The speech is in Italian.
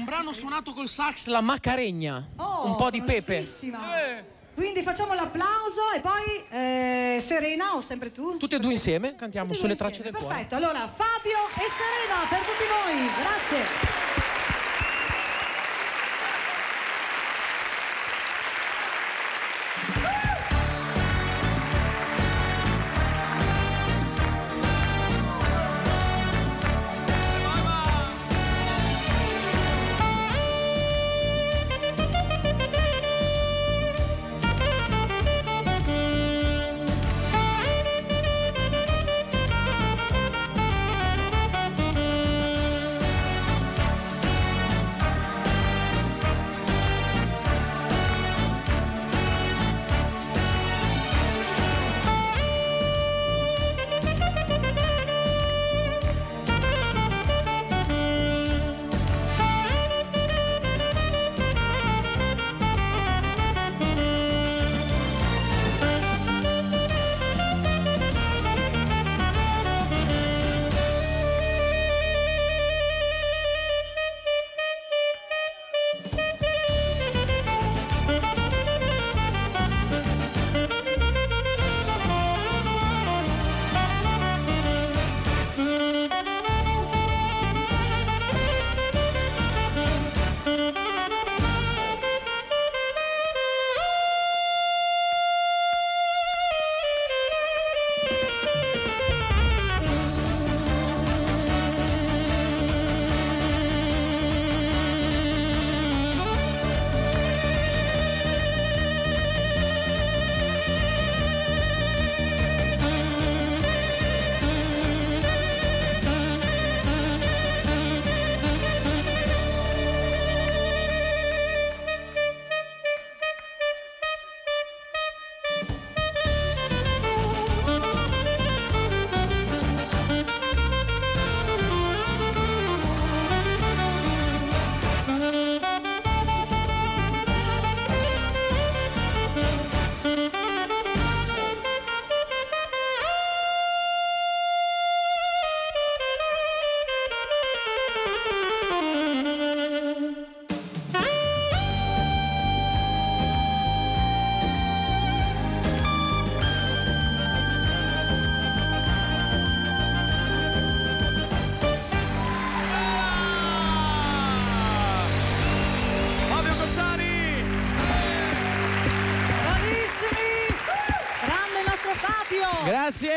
Un brano suonato col sax, la Macaregna. Oh, un po' di pepe. Quindi facciamo l'applauso e poi Serena o sempre tu? Tutti e due insieme cantiamo Tutti sulle insieme. tracce del Perfetto, cuore. allora Fabio e Serena per tutti voi, grazie. Grazie.